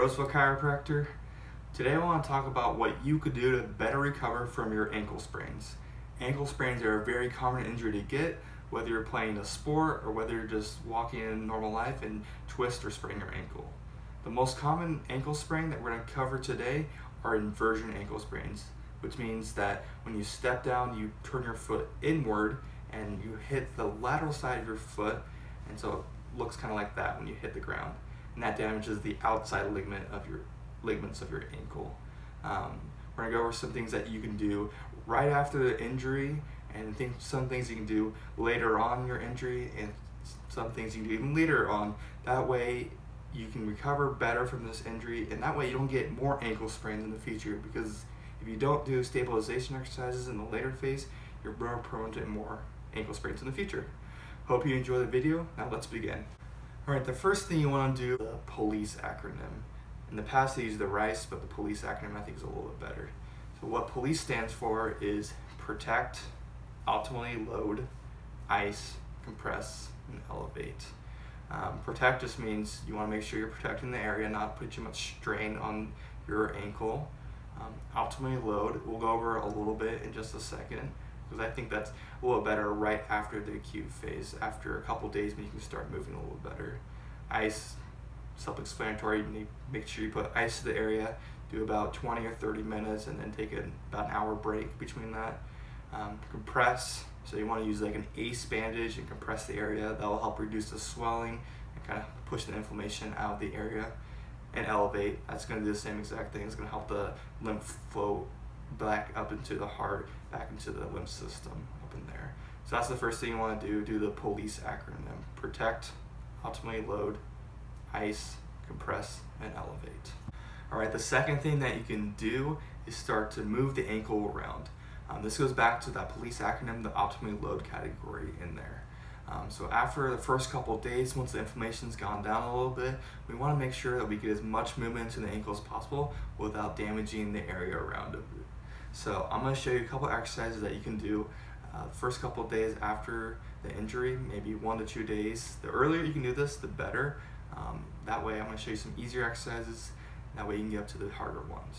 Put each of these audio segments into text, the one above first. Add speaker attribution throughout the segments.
Speaker 1: Roseville Chiropractor. Today I want to talk about what you could do to better recover from your ankle sprains. Ankle sprains are a very common injury to get, whether you're playing a sport or whether you're just walking in normal life and twist or sprain your ankle. The most common ankle sprain that we're going to cover today are inversion ankle sprains, which means that when you step down, you turn your foot inward and you hit the lateral side of your foot, and so it looks kind of like that when you hit the ground. And that damages the outside ligaments of your ankle. We're gonna go over some things that you can do right after the injury, and some things you can do later on in your injury, and some things you can do even later on. That way you can recover better from this injury, and that way you don't get more ankle sprains in the future, because if you don't do stabilization exercises in the later phase, you're more prone to more ankle sprains in the future. Hope you enjoy the video. Now let's begin. Alright, the first thing you want to do is the POLICE acronym. In the past they used the RICE, but the POLICE acronym I think is a little bit better. So what POLICE stands for is protect, optimally load, ice, compress, and elevate. Protect just means you want to make sure you're protecting the area, not put too much strain on your ankle. Optimally load, we'll go over a little bit in just a second, because I think that's a little better right after the acute phase. After a couple days, when you can start moving a little better. Ice, self-explanatory. You need to make sure you put ice to the area, do about 20 or 30 minutes, and then take about an hour break between that. Compress, so you want to use like an ACE bandage and compress the area. That will help reduce the swelling and kind of push the inflammation out of the area. And elevate, that's going to do the same exact thing. It's going to help the lymph flow back up into the heart, back into the lymph system up in there. So that's the first thing you want to do the POLICE acronym. Protect, optimally load, ice, compress, and elevate. Alright, the second thing that you can do is start to move the ankle around. This goes back to that POLICE acronym, the optimally load category in there. So after the first couple of days, once the inflammation's gone down a little bit, we want to make sure that we get as much movement into the ankle as possible without damaging the area around it. So I'm going to show you a couple exercises that you can do the first couple of days after the injury, maybe 1 to 2 days. The earlier you can do this, the better. That way I'm going to show you some easier exercises, that way you can get up to the harder ones.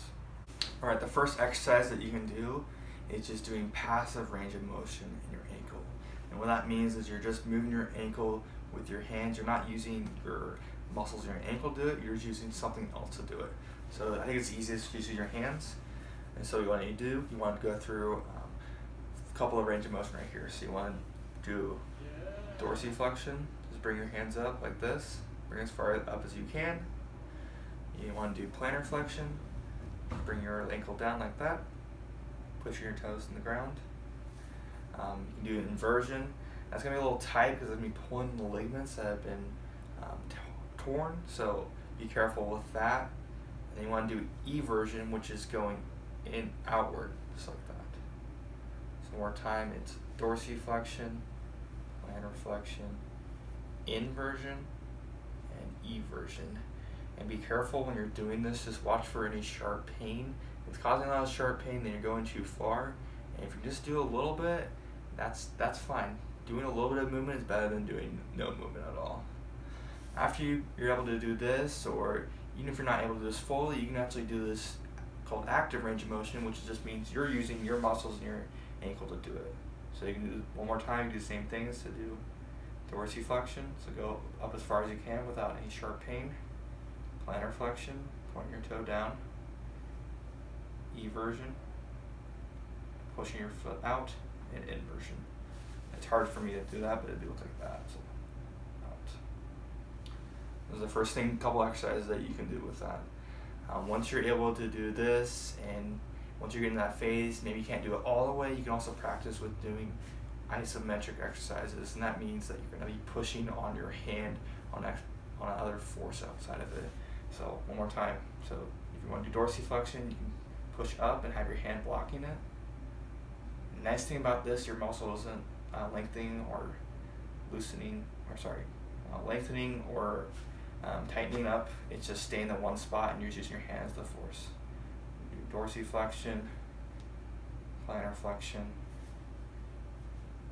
Speaker 1: Alright, the first exercise that you can do is just doing passive range of motion in your ankle. And what that means is you're just moving your ankle with your hands. You're not using your muscles in your ankle to do it, you're just using something else to do it. So I think it's easiest to use your hands. And so what you do, you want to go through a couple of range of motion right here. So you want to do dorsiflexion, just bring your hands up like this, bring as far up as you can. You want to do plantar flexion, bring your ankle down like that, pushing your toes in the ground. You can do inversion. That's going to be a little tight because I'm going to be pulling the ligaments that have been torn, so be careful with that. And then you want to do eversion, which is going in outward, just like that. So one more time, it's dorsiflexion, plantar flexion, inversion, and eversion. And be careful when you're doing this, just watch for any sharp pain. If it's causing a lot of sharp pain, then you're going too far. And if you just do a little bit, that's fine. Doing a little bit of movement is better than doing no movement at all. After you're able to do this, or even if you're not able to do this fully, you can actually do this called active range of motion, which just means you're using your muscles in your ankle to do it. So you can do one more time, do the same things to do dorsiflexion, so go up as far as you can without any sharp pain. Plantar flexion, pointing your toe down. Eversion, pushing your foot out, and inversion. It's hard for me to do that, but it looks like that. So out. This is the first couple exercises that you can do with that. Once you're able to do this, and once you're getting that phase, maybe you can't do it all the way, you can also practice with doing isometric exercises, and that means that you're going to be pushing on your hand on another force outside of it. So one more time. So if you want to do dorsiflexion, you can push up and have your hand blocking it. The nice thing about this, your muscle isn't lengthening or tightening up. It's just staying in one spot, and you're just using your hands to force. Do dorsiflexion, plantar flexion,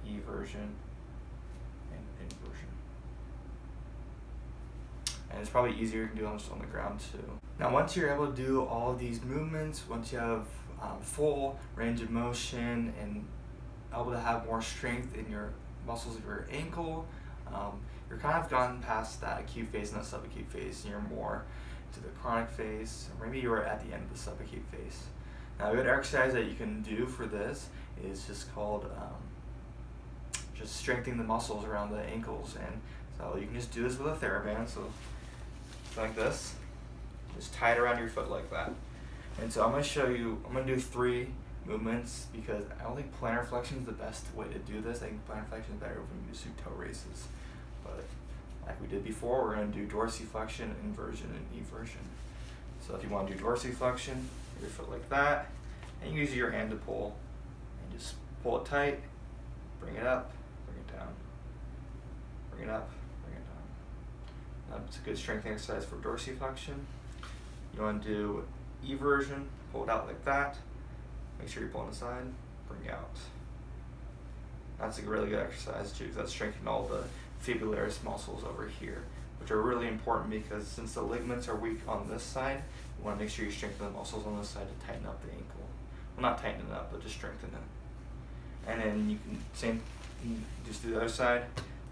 Speaker 1: eversion, and inversion. And it's probably easier, you can do them just on the ground too. Now once you're able to do all of these movements, once you have full range of motion and able to have more strength in your muscles of your ankle, you're kind of gone past that acute phase and that subacute phase, and you're more to the chronic phase, or maybe you're at the end of the subacute phase. Now a good exercise that you can do for this is just called just strengthening the muscles around the ankles. And so you can just do this with a TheraBand, so like this, just tie it around your foot like that. And so I'm going to do 3 movements because I don't think plantar flexion is the best way to do this. I think plantar flexion is better when you just do toe raises. But like we did before, we're going to do dorsiflexion, inversion, and eversion. So if you want to do dorsiflexion, your foot like that, and you use your hand to pull, and just pull it tight, bring it up, bring it down, bring it up, bring it down. It's a good strength exercise for dorsiflexion. You want to do eversion, pull it out like that, make sure you're pulling the side, bring out. That's a really good exercise too, because that's strengthening all the fibularis muscles over here, which are really important because since the ligaments are weak on this side, you want to make sure you strengthen the muscles on this side to tighten up the ankle. Well, not tighten it up, but just strengthen it. And then you can just do the other side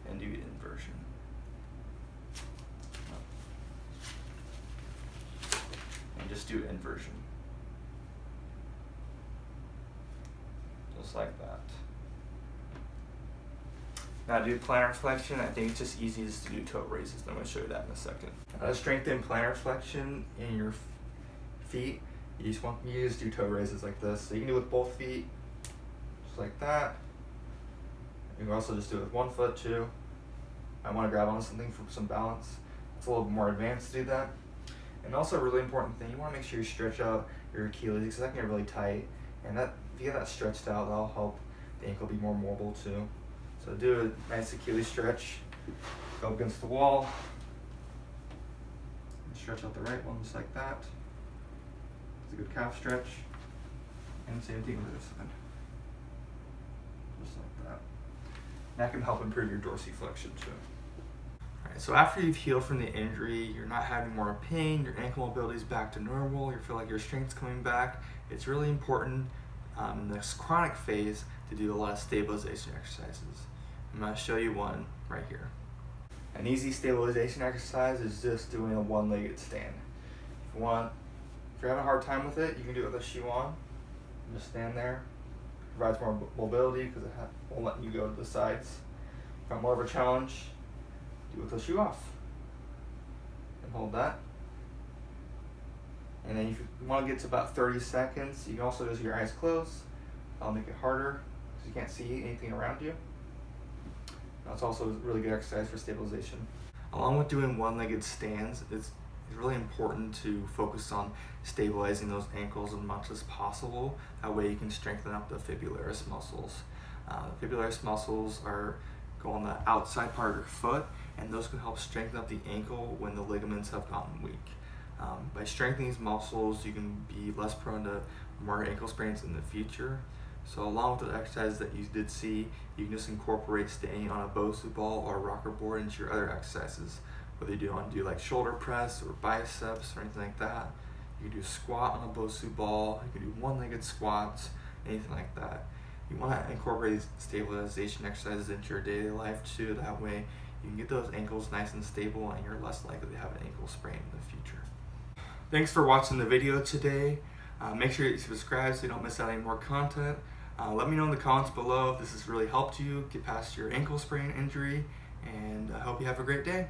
Speaker 1: and do inversion. And just do inversion. Just like that. Now to do plantar flexion, I think it's just easiest to do toe raises. I'm going to show you that in a second. To strengthen plantar flexion in your feet, you just do toe raises like this. So you can do it with both feet, just like that. You can also just do it with one foot too. I want to grab onto something for some balance. It's a little bit more advanced to do that. And also a really important thing, you want to make sure you stretch out your Achilles because that can get really tight. And that, if you get that stretched out, that'll help the ankle be more mobile too. So do a nice Achilles stretch, go up against the wall, and stretch out the right one just like that. It's a good calf stretch. And same thing with this side. Just like that. That can help improve your dorsiflexion too. Alright, so after you've healed from the injury, you're not having more pain, your ankle mobility is back to normal, you feel like your strength's coming back, it's really important in this chronic phase to do a lot of stabilization exercises. I'm going to show you one right here. An easy stabilization exercise is just doing a one-legged stand. If you're having a hard time with it, you can do it with a shoe on. Just stand there. It provides more mobility because it won't let you go to the sides. If you want more of a challenge, do it with the shoe off. And hold that. And then if you want to get to about 30 seconds, you can also just your eyes closed. That'll make it harder because you can't see anything around you. That's also a really good exercise for stabilization. Along with doing one-legged stands, it's really important to focus on stabilizing those ankles as much as possible. That way you can strengthen up the fibularis muscles. The fibularis muscles go on the outside part of your foot, and those can help strengthen up the ankle when the ligaments have gotten weak. By strengthening these muscles, you can be less prone to more ankle sprains in the future. So along with the exercises that you did see, you can just incorporate standing on a Bosu ball or a rocker board into your other exercises. Whether you want to do like shoulder press or biceps or anything like that. You can do a squat on a Bosu ball, you can do one-legged squats, anything like that. You want to incorporate these stabilization exercises into your daily life too. That way you can get those ankles nice and stable and you're less likely to have an ankle sprain in the future. Thanks for watching the video today. Make sure you subscribe so you don't miss out any more content. Let me know in the comments below if this has really helped you get past your ankle sprain injury, and I hope you have a great day.